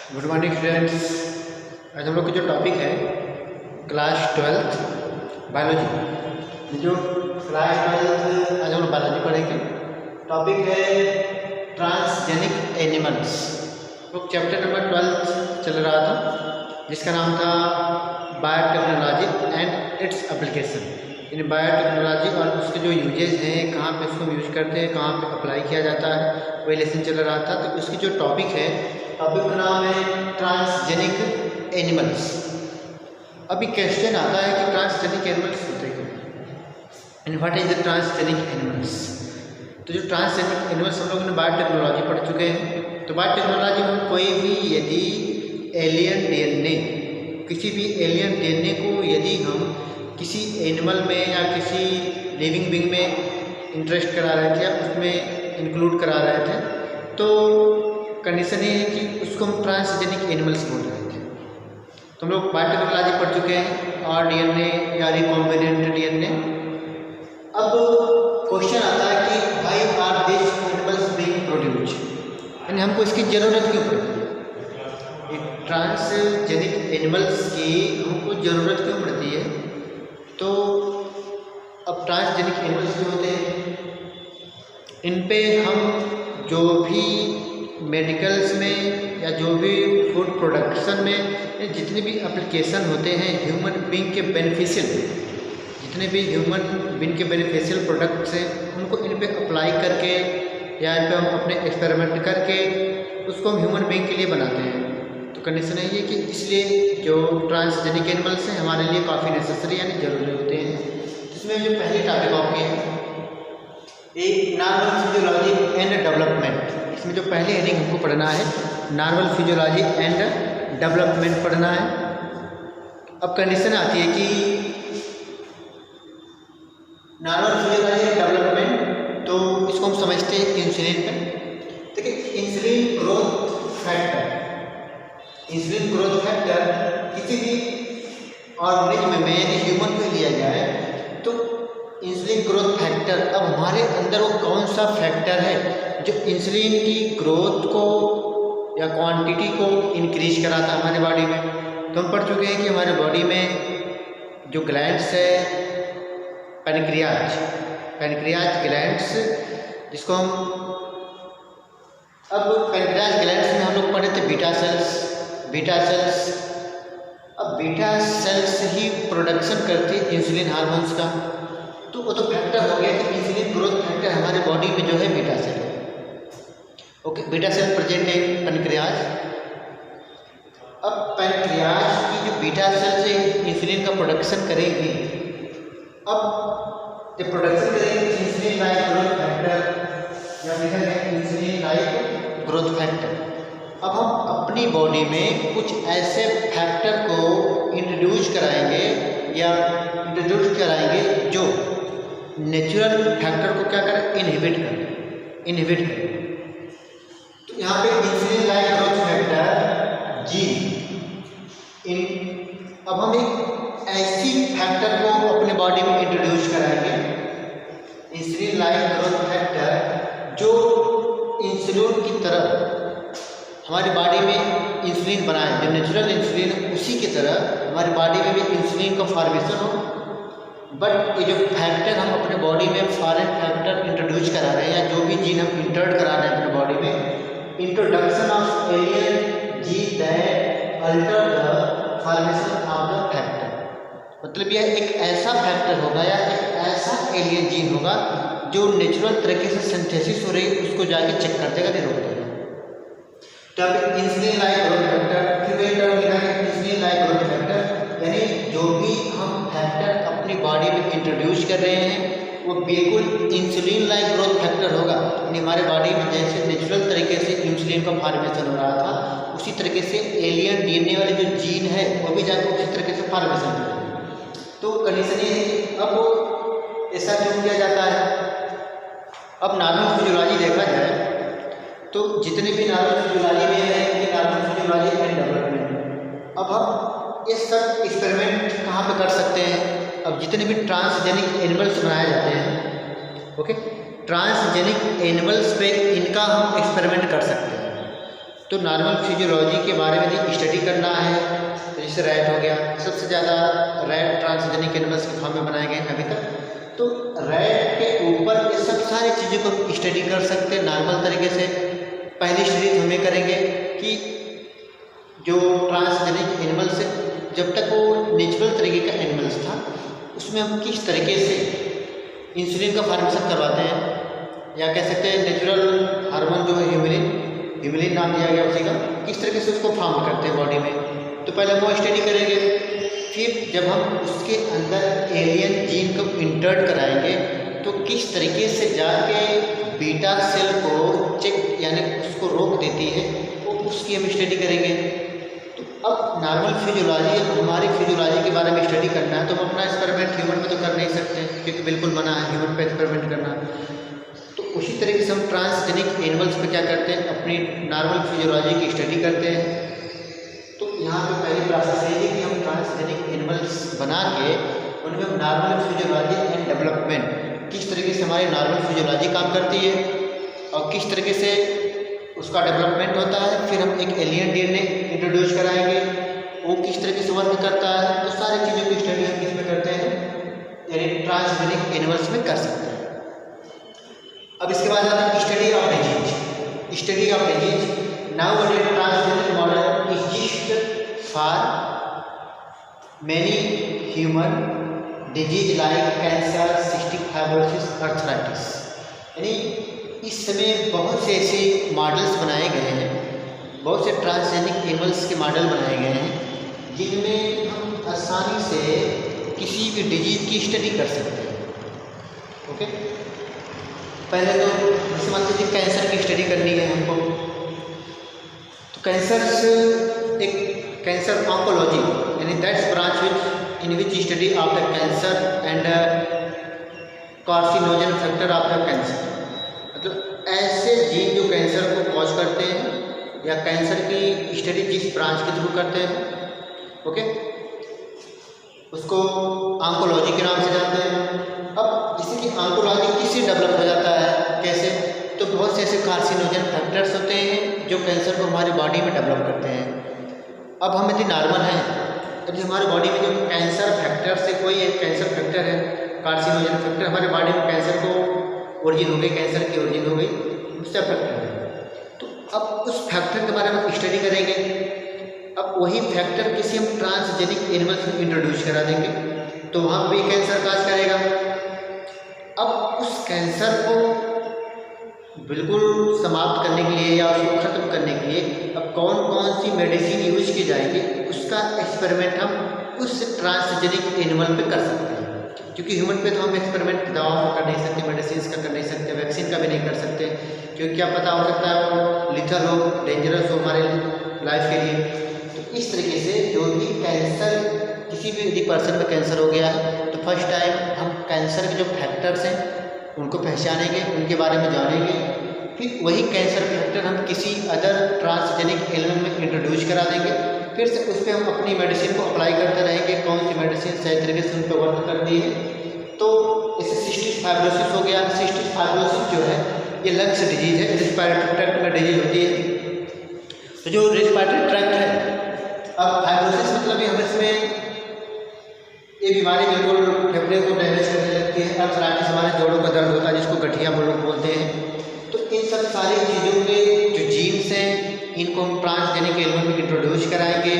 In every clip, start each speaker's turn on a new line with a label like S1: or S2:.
S1: Good morning students. आज हम लोग का जो टॉपिक है क्लास 12th बायोलॉजी। जो क्लास 12th आज हम लोग बायोलॉजी पढ़ेंगे। टॉपिक है ट्रांसजेनिक एनिमल्स। तो चैप्टर नंबर 12 चल रहा था जिसका नाम था biotechnology and its application. In biotechnology और उसके जो यूजेज हैं, कहाँ पे उसको यूज करते हैं, कहाँ पे अप्लाई किया जाता है, वही लेसन चल रहा था। तो उसकी जो टॉपिक है, टॉपिक का नाम है ट्रांसजेनिक एनिमल्स। अभी क्वेश्चन आता है कि ट्रांसजेनिक एनिमल्स होते हैं and what is the transgenic animals. तो जो ट्रांसजेनिक एनिमल्स हम लोगों ने बायोटेक्नोलॉजी पढ़ चुके हैं। तो बायोटेक्नोलॉजी में कोई भी यदि एलियन डीएनए, किसी भी एलियन डीएनए को यदि हम किसी एनिमल में या किसी लिविंग बीइंग में इंटरेस्ट करा रहे थे या उसमें इंक्लूड करा रहे थे, तो कंडीशन ये है कि उसको हम ट्रांसजेनिक एनिमल्स बोल रहे थे। तो हम लोग बायोटेक्नोलॉजी पढ़ चुके हैं और डीएनए या रिकॉम्बिनेंट डीएनए। अब क्वेश्चन आता है कि why are this animals being produced, यानी हमको इसकी ज़रूरत क्यों पड़ती है। एक ट्रांसजेनिक एनिमल्स की हमको ज़रूरत क्यों पड़ती है। तो अब ट्रांसजेनिक एनिमल्स जो होते हैं, इन पे हम जो भी मेडिकल्स में या जो भी फूड प्रोडक्शन में जितने भी एप्लीकेशन होते हैं ह्यूमन बीइंग के बेनिफिशियल, जितने भी ह्यूमन बीइंग के बेनिफिशियल प्रोडक्ट्स हैं, उनको इन पे अप्लाई करके या इन पे हम अपने एक्सपेरिमेंट करके उसको हम ह्यूमन बीइंग के लिए बनाते हैं। तो कंडीशन है ये कि इसलिए जो ट्रांसजेनिक एनिमल्स हैं हमारे लिए काफ़ी नेसेसरी यानी ज़रूरी होते हैं। इसमें जो पहली टॉपिक आपकी है एक नॉर्मल फिजियोलॉजी एंड डेवलपमेंट। इसमें जो पहले हेडिंग हमको पढ़ना है नॉर्मल फिजियोलॉजी एंड डेवलपमेंट पढ़ना है। अब कंडीशन आती है कि नॉर्मल फिजियोलॉजी एंड डेवलपमेंट, तो इसको हम समझते हैं इंसुलिन पे। देखिए insulin growth factor, insulin growth factor किसी भी ऑर्गेनिज्म में यदि ह्यूमन को लिया जाए तो इंसुलिन ग्रोथ फैक्टर, अब हमारे अंदर वो कौन सा फैक्टर है जो इंसुलिन की ग्रोथ को या क्वांटिटी को इंक्रीज कराता है हमारे बॉडी में। तो हम पढ़ चुके हैं कि हमारे बॉडी में जो ग्लैंड्स है पैनक्रियाज ग्लैंड्स, जिसको हम अब पैनक्रियाज ग्लैंड्स में हम लोग पढ़े थे बीटा सेल्स। अब बीटा सेल्स ही प्रोडक्शन करती है इंसुलिन हार्मोन्स का। तो वो तो फैक्टर हो गया कि इंसुलिन ग्रोथ फैक्टर हमारे बॉडी में जो है बीटा सेल है। ओके, बीटा सेल प्रेजेंट है पैनक्रियाज। अब पैनक्रियाज की जो बीटा सेल से इंसुलिन का प्रोडक्शन करेगी, अब जब प्रोडक्शन करेगी इंसुलिन लाइक ग्रोथ फैक्टर या लिखा गया इंसुलिन लाइक ग्रोथ फैक्टर। अब हम अपनी बॉडी में कुछ ऐसे फैक्टर को इंट्रोड्यूस कराएंगे जो नेचुरल फैक्टर को क्या करें, इनहिबिट करें। तो यहाँ पे insulin like growth factor gene, अब हम एक ऐसी फैक्टर को अपने बॉडी में इंट्रोड्यूस कराएंगे, इंसुलिन लाइक ग्रोथ फैक्टर जो इंसुलिन की तरह हमारी बॉडी में इंसुलिन बनाए, जो नेचुरल इंसुलिन उसी की तरह हमारी बॉडी में भी इंसुलिन का फॉर्मेशन हो। बट ये जो फैक्टर हम अपने बॉडी में फॉरेन फैक्टर इंट्रोड्यूस करा रहे हैं या जो भी जीन हम इंटर्ड करा रहे हैं अपने बॉडी में, introduction of alien gene that alter the formation of the factor. मतलब यह एक ऐसा फैक्टर होगा या एक ऐसा एलियन जीन होगा जो नेचुरल तरीके से सिंथेसिस हो रही है उसको जाके चेक कर देगा, नहीं रोक देगा। तब इंसुलिन लाइक ग्रोथ फैक्टर, फिर वही टर्म लिखा है इंसुलिन लाइक ग्रोथ फैक्टर, यानी जो भी हम फैक्टर अपनी बॉडी में इंट्रोड्यूस कर रहे हैं वो बिल्कुल इंसुलिन लाइक ग्रोथ फैक्टर होगा। यानी हमारे बॉडी में जैसे नेचुरल तरीके से इंसुलिन का फॉर्मेशन हो रहा था उसी तरीके से एलियन डीएनए वाले जो जीन है वो भी जाकर उसी तरीके से फॉर्मेशन करेंगे। तो कंडीशन ये है अब ऐसा क्यों किया जाता है। अब नॉर्मल फिजियोलॉजी देखा जाए तो जितने भी नॉर्मल फिजियोलॉजी में है कि नॉर्मल फिजियोलॉजी एंड डेवलपमेंट, अब हम ये सब एक्सपेरिमेंट कहाँ पे कर सकते हैं। अब जितने भी ट्रांसजेनिक एनिमल्स बनाए जाते हैं, ओके, ट्रांसजेनिक एनिमल्स पे इनका हम एक्सपेरिमेंट कर सकते हैं। तो नॉर्मल फिजियोलॉजी के बारे में यदि स्टडी करना है तो जैसे रैट हो गया, सबसे ज़्यादा रैट ट्रांसजेनिक एनिमल्स के फॉर्म में बनाए गए हैं अभी तक। तो रैट के ऊपर ये सब सारी चीज़ों को स्टडी कर सकते हैं नॉर्मल तरीके से। पहली स्टडी तो हमें करेंगे कि जो ट्रांसजेनिक एनिमल्स है, जब तक वो नेचुरल तरीके का एनिमल्स था उसमें हम किस तरीके से इंसुलिन का फॉर्मेशन करवाते हैं, या कह सकते हैं नेचुरल हार्मोन जो है ह्यूमिलिन नाम दिया गया उसी का, किस तरीके से उसको फॉर्म करते हैं बॉडी में। तो पहले हम वो स्टडी करेंगे। फिर जब हम उसके अंदर एलियन जीन को इंटर्ट कराएंगे तो किस तरीके से जाके बीटा सेल को चेक यानी उसको रोक देती है, वो उसकी हम स्टडी करेंगे। तो अब नॉर्मल फिजियोलॉजी, हमारी फिजियोलॉजी के बारे में स्टडी करना है तो हम अपना एक्सपेरिमेंट ह्यूमन पे तो कर नहीं सकते क्योंकि बिल्कुल मना है ह्यूमन पे एक्सपेरिमेंट करना। तो उसी तरीके से हम ट्रांसजेनिक एनिमल्स पे क्या करते हैं, अपनी नॉर्मल फिजियोलॉजी की स्टडी करते हैं। तो यहाँ पे पहली प्रोसेस ये है कि हम ट्रांसजेनिक एनिमल्स बना के उनमें हम नॉर्मल फिजियोलॉजी एंड डेवलपमेंट, किस तरीके से हमारी नॉर्मल फिजियोलॉजी काम करती है और किस तरीके से उसका डेवलपमेंट होता है। फिर हम एक एलियन डीएनए इंट्रोड्यूस कराएंगे, वो किस तरीके से वर्क करता है। तो सारी चीज़ों की स्टडी हम किस में करते हैं, यानी ट्रांसजेनिक एनिमल्स में कर सकते हैं। अब इसके बाद आते हैं study of disease. Study of disease now transgenic model exist for many human disease like cancer, cystic fibrosis, arthritis. यानी इस समय बहुत से ऐसे मॉडल्स बनाए गए हैं, बहुत से ट्रांसजेनिक एनिमल्स के मॉडल बनाए गए हैं जिनमें हम आसानी से किसी भी डिजीज की स्टडी कर सकते हैं। ओके, पहले तो जैसे मान लीजिए कैंसर की स्टडी करनी है हमको, तो कैंसर से एक कैंसर ऑन्कोलॉजी यानी that's branch which in which study of the cancer and carcinogen factor of the cancer. मतलब ऐसे जीन जो कैंसर को कॉज करते हैं या कैंसर की स्टडी जिस ब्रांच के थ्रू करते हैं, ओके, उसको ऑन्कोलॉजी के नाम से जानते हैं। अब जैसे कि ऑन्कोलॉजी किससे डेवलप हो जाता है, कैसे, तो बहुत से ऐसे कार्सिनोजन फैक्टर्स होते हैं जो कैंसर को हमारी बॉडी में डेवलप करते हैं। अब हम यदि नॉर्मल हैं, यदि हमारी बॉडी में जो कैंसर फैक्टर से कोई एक कैंसर फैक्टर है, कार्सिनोजन फैक्टर हमारे बॉडी में कैंसर को ओरिजिन हो गई, कैंसर की ओरिजिन हो गई, उससे फैक्टर है। तो अब उस फैक्टर के बारे में स्टडी करेंगे। अब वही फैक्टर किसी हम ट्रांसजेनिक एनिमल्स में इंट्रोड्यूस करा देंगे तो वहाँ भी कैंसर काज करेगा। अब उस कैंसर को बिल्कुल समाप्त करने के लिए या उसको ख़त्म करने के लिए अब कौन कौन सी मेडिसिन यूज की जाएगी, उसका एक्सपेरिमेंट हम उस ट्रांसजेनिक एनिमल पे कर सकते हैं। क्योंकि ह्यूमन पे तो हम एक्सपेरिमेंट दवाओं का कर नहीं सकते, मेडिसिन का कर नहीं सकते, वैक्सीन का भी नहीं कर सकते, क्योंकि क्या पता हो सकता है वो लिथल हो, डेंजरस हो हमारे लाइफ के लिए। तो इस तरीके से जो भी कैंसर, किसी भी यदि पर्सन में कैंसर हो गया है तो फर्स्ट टाइम हम कैंसर के जो फैक्टर्स हैं उनको पहचानेंगे, उनके बारे में जानेंगे। फिर वही कैंसर फैक्टर हम किसी अदर ट्रांसजेनिक एलिमेंट में इंट्रोड्यूस करा देंगे। फिर से उस पर हम अपनी मेडिसिन को अप्लाई करते रहेंगे, कौन सी मेडिसिन सही तरीके से उन पर वर्क करती है। तो इससे सिस्टिक फाइब्रोसिस हो गया। सिस्टिक फाइब्रोसिस जो है ये लंग्स डिजीज है, रिस्पायरेटरी ट्रैक्ट में डिजीज होती है। तो जो रिस्पायरेटरी ट्रैक्ट है, अब फाइब्रोसिस मतलब हम इसमें ये बीमारी बिल्कुल फेफड़े को डैमेज करने लगती है। आर्थराइटिस हमारे जोड़ों का दर्द होता है जिसको गठिया बोलते हैं। तो इन सब सारी चीज़ों के जो जीन्स हैं इनको हम ट्रांसजेनिक एलिमेंट में इंट्रोड्यूस कराएंगे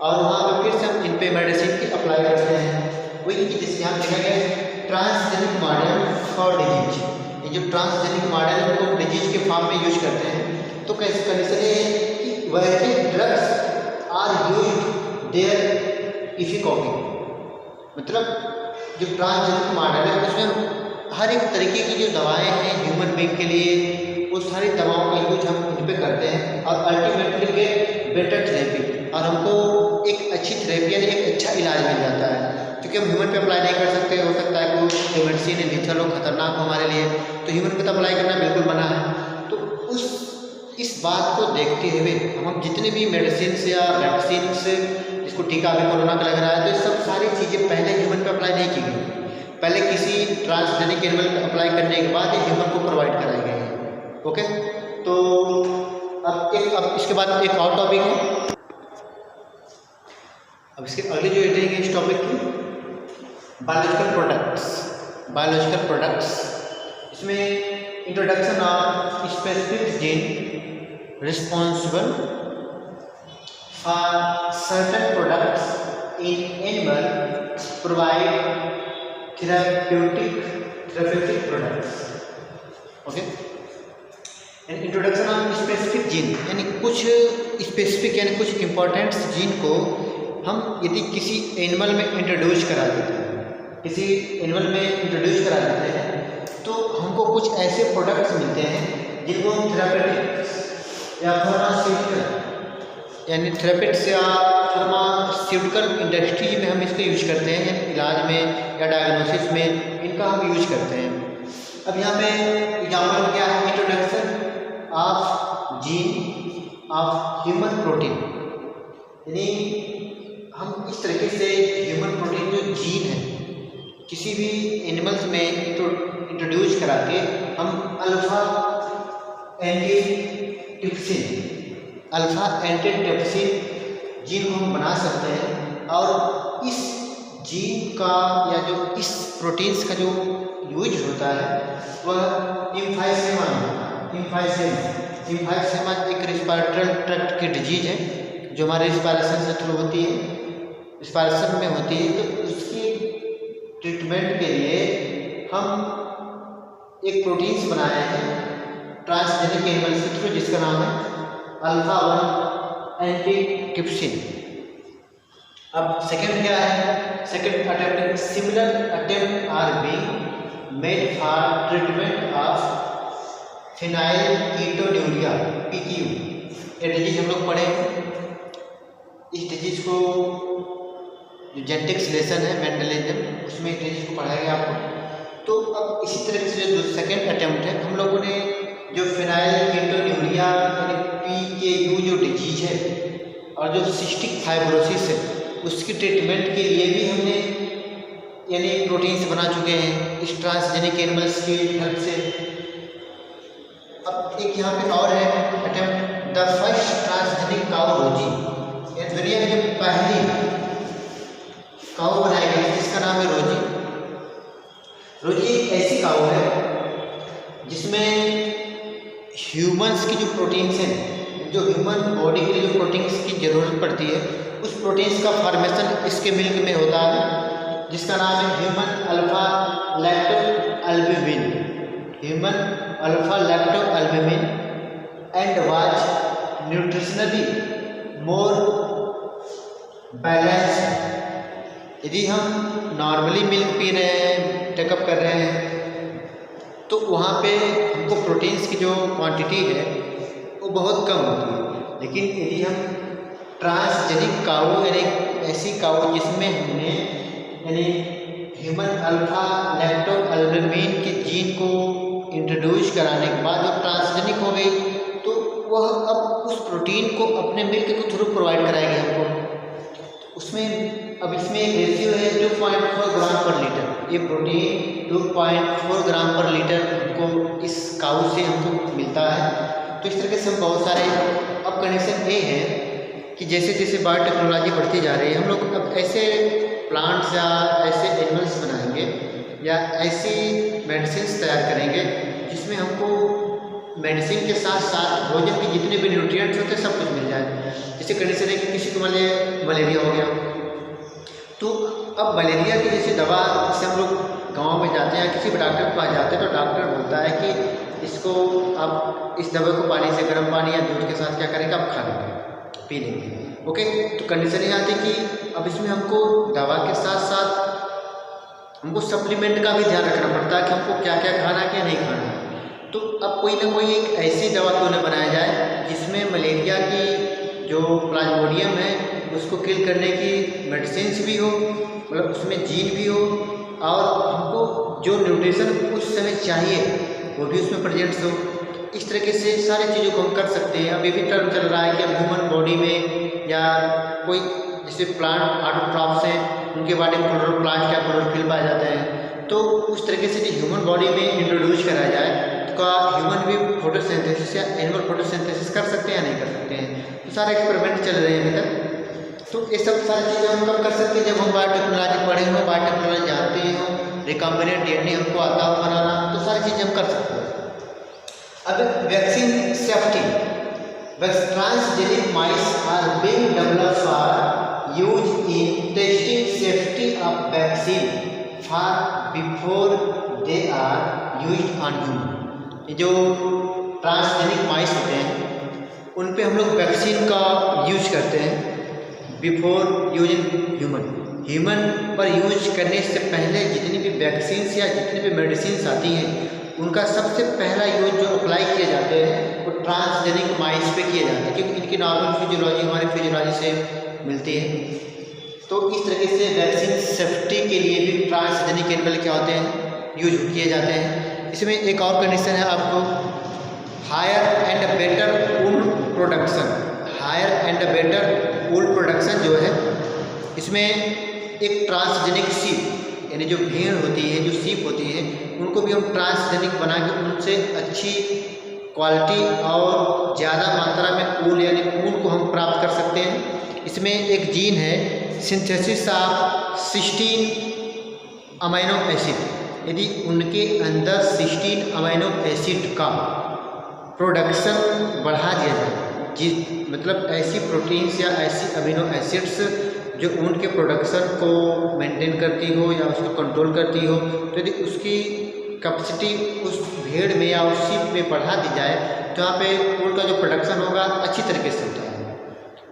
S1: और वहाँ पर फिर से हम इन पे मेडिसिन की अप्लाई करते हैं। वही जिससे यहाँ लिखा गया ट्रांसजेनिक मॉडल फॉर डिजीज। ये जो ट्रांसजेनिक मॉडल है उनको डिजीज के फॉर्म में यूज करते हैं। तो कैसे कंडीशन है कि वह ड्रग्स आर यूज्ड देयर इफिकॉपी, मतलब जो ट्रांसजेनिक मॉडल है उसमें हर एक तरीके की जो दवाएं हैं ह्यूमन बीइंग के लिए, वो सारी दवाओं का यूज हम इन पे करते हैं और अल्टीमेटली गेट बेटर थेरेपी, और हमको एक अच्छी थेरेपी यानी एक अच्छा इलाज मिल जाता है। क्योंकि हम ह्यूमन पे अप्लाई नहीं कर सकते, हो सकता है कोई मेडिसिन लिथल हो, खतरनाक हो हमारे लिए, तो ह्यूमन पे तो अप्लाई करना बिल्कुल मना है। तो इस बात को देखते हुए हम जितने भी मेडिसिन या वैक्सीन से, जिसको टीका अभी कोरोना का लग रहा है, तो ये सब सारी चीज़ें पहले ह्यूमन पे अप्लाई नहीं की गई, पहले किसी ट्रांसजेनिक एनिमल पे अप्लाई करने के बाद ये ह्यूमन को प्रोवाइड कराई गई है। ओके, तो अब इसके बाद एक और टॉपिक है। अब इसके अगले जो हेडिंग है इस टॉपिक की बायोलॉजिकल प्रोडक्ट्स। इसमें introduction of specific gene responsible for certain products in animal provide therapeutic products. Okay, introduction of specific gene यानी कुछ स्पेसिफिक यानी कुछ इंपॉर्टेंट जीन को हम यदि किसी एनिमल में इंट्रोड्यूस करा देते हैं तो हमको कुछ ऐसे प्रोडक्ट्स मिलते हैं जिनको हम थेरापेटिक्स या फार्मास्यूटिकल यानी थेरापेटिक्स या फार्मास्यूटिकल इंडस्ट्री में हम इसका यूज करते हैं, यानी इलाज में या डायग्नोसिस में इनका हम यूज करते हैं। अब यहाँ पे एग्जाम्पल क्या है, introduction of gene of human protein, यानी हम इस तरीके से ह्यूमन प्रोटीन जो जीन है किसी भी एनिमल्स में इंट्रोड्यूस करा के हम अल्फा एंटीट्रिप्सिन जीन को हम बना सकते हैं। और इस जीन का या जो इस प्रोटीन्स का जो यूज होता है वह इम्फाइसेमा एक रिस्पायरेटरी ट्रैक्ट की डिजीज है जो हमारे रिस्पायरेशन से थ्रू होती है, रिस्पायरेशन में होती है। तो उसकी ट्रीटमेंट के लिए हम एक प्रोटीन्स बनाए हैं ट्रांसजेनिक एनिमल्स के थ्रू जिसका नाम है अल्फा 1 एंटीट्रिप्सिन। अब सेकंड क्या है, second attempt similar attempt are being made for treatment of phenylketonuria PKU। ये डिजीज हम लोग पढ़े हैं, इस डिजीज को जो जेनेटिक्स लेसन है मेंडलिज्म उसमें इस डिजीज को पढ़ाया गया आपको। तो अब इसी तरह से जो सेकेंड अटेम्प्ट है हम लोगों ने जो फिनाइलकीटोन्यूरिया यानी PKU जो डिजीज है और जो सिस्टिक फाइब्रोसिस है उसकी ट्रीटमेंट के लिए भी हमने यानी प्रोटीन्स बना चुके हैं इस ट्रांसजेनिक एनिमल्स की हेल्प से। अब एक यहाँ पे और है attempt the first transgenic cow रोजी, दुनिया में जो पहली काऊ बनाई गई जिसका नाम है रोजी एक ऐसी काऊ है जिसमें ह्यूमंस की जो प्रोटीन्स हैं, जो ह्यूमन बॉडी के लिए जो प्रोटीन्स की ज़रूरत पड़ती है उस प्रोटीन्स का फॉर्मेशन इसके मिल्क में होता है जिसका नाम है human alpha lacto albumin and was nutritionally more balance. यदि हम नॉर्मली मिल्क पी रहे हैं, टेकअप कर रहे हैं तो वहाँ पे हमको प्रोटीन्स की जो क्वांटिटी है वो बहुत कम होती है। लेकिन यदि हम ट्रांसजेनिक काऊ यानी ऐसी काऊ जिसमें हमने यानी ह्यूमन अल्फा लैक्टो अल्बुमिन के जीन को इंट्रोड्यूस कराने के बाद जो ट्रांसजेनिक हो गई तो वह अब उस प्रोटीन को अपने मिल्क के थ्रू प्रोवाइड कराएगी हमको। उसमें अब इसमें एक रेशियो है 2.4 ग्राम पर लीटर, ये प्रोटीन 2.4 ग्राम पर लीटर हमको इस काऊ से हमको मिलता है। तो इस तरीके से हम बहुत सारे अब कंडीशन ये है कि जैसे जैसे बायोटेक्नोलॉजी बढ़ती जा रही है हम लोग अब ऐसे प्लांट्स या ऐसे एनिमल्स बनाएंगे या ऐसी मेडिसिन तैयार करेंगे जिसमें हमको मेडिसिन के साथ साथ भोजन के जितने भी न्यूट्रिएंट्स होते हैं सब कुछ मिल जाए। जैसे कंडीशन है कि किसी को मलेरिया हो गया तो अब मलेरिया की जैसे दवा से हम लोग गांव में जाते हैं किसी भी डॉक्टर के पास जाते हैं तो डॉक्टर बोलता है कि इसको आप इस दवा को पानी से गर्म पानी या दूध के साथ क्या करेंगे आप खा लेंगे पी लेंगे। ओके, तो कंडीशन ये आती है कि अब इसमें हमको दवा के साथ साथ हमको सप्लीमेंट का भी ध्यान रखना पड़ता है कि हमको क्या क्या खाना क्या नहीं खाना। तो अब कोई ना कोई एक ऐसी दवा क्यों न बनाया जाए जिसमें मलेरिया की जो प्लाज्मोडियम है उसको किल करने की मेडिसिन भी हो, मतलब उसमें जीन भी हो और हमको जो न्यूट्रिशन उस समय चाहिए वो भी उसमें प्रेजेंट्स हो। इस तरीके से सारी चीज़ों को हम कर सकते हैं। अभी भी टर्म चल रहा है कि ह्यूमन बॉडी में या कोई जैसे प्लांट ऑटोट्रॉफ्स हैं उनके बॉडी में क्लोरोप्लास्ट या क्लोरोफिल पाए जाते हैं, तो उस तरीके से ह्यूमन बॉडी में इंट्रोड्यूस करा जाए तो क्या ह्यूमन भी फोटोसिंथेसिस या एनिमल फोटोसिंथेसिस कर सकते हैं या नहीं कर सकते हैं। तो सारे एक्सपेरिमेंट चल रहे हैं अभी तक। तो ये सब सारी चीज़ें हम कब कर सकते हैं, जब हम बायोटेक्नोलॉजी पढ़े हों, बायोटेक्नोलॉजी जानते हों, रिकॉम्बिनेंट डीएनए हमको आता हो बनाना, तो सारी चीज़ें हम कर सकते हैं। अब vaccine safety, transgenic mice are being developed for use in testing safety of vaccine for before they are used on human. ये जो ट्रांसजेनिक माइस होते हैं उन पे हम लोग वैक्सीन का यूज करते हैं बिफोर यूज इन ह्यूमन पर यूज करने से पहले जितनी भी वैक्सीन्स या जितनी भी मेडिसिन आती हैं उनका सबसे पहला यूज जो अप्लाई किए जाते हैं वो ट्रांसजेनिक माइस पे किए जाते हैं, क्योंकि इनकी नॉर्मल फिजियोलॉजी हमारी फिजियोलॉजी से मिलती है। तो इस तरीके से वैक्सीन सेफ्टी के लिए भी ट्रांसजेनिक एनिमल क्या होते हैं, यूज किए जाते हैं। इसमें एक और कंडीशन है आपको, higher and better wool production. Higher and better wool production जो है, इसमें एक ट्रांसजेनिक सीप यानी जो भेड़ होती है, जो सीप होती है, उनको भी हम ट्रांसजेनिक बना के उनसे अच्छी क्वालिटी और ज़्यादा मात्रा में ऊल यानी ऊन को हम प्राप्त कर सकते हैं। इसमें एक जीन है सिंथेसिस ऑफ 16 अमीनो एसिड। यदि उनके अंदर 16 अमीनो एसिड का प्रोडक्शन बढ़ा दिया जाए, जिस मतलब ऐसी प्रोटीन्स या ऐसी अमीनो एसिड्स जो उनके प्रोडक्शन को मेंटेन करती हो या उसको कंट्रोल करती हो, तो यदि उसकी कैपेसिटी उस भेड़ में या उस सीप में बढ़ा दी जाए तो यहाँ पे उनका जो प्रोडक्शन होगा अच्छी तरीके से होता है।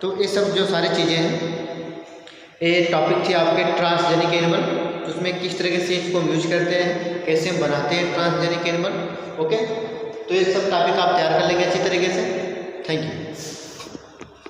S1: तो ये सब जो सारी चीज़ें हैं, ये टॉपिक थी आपके ट्रांसजेनिक एनिमल, उसमें किस तरीके से इसको हम यूज करते हैं, कैसे हम बनाते हैं ट्रांसजेनिक एनिमल। ओके, तो ये सब टॉपिक आप तैयार कर लेंगे अच्छी तरीके से। Thank you.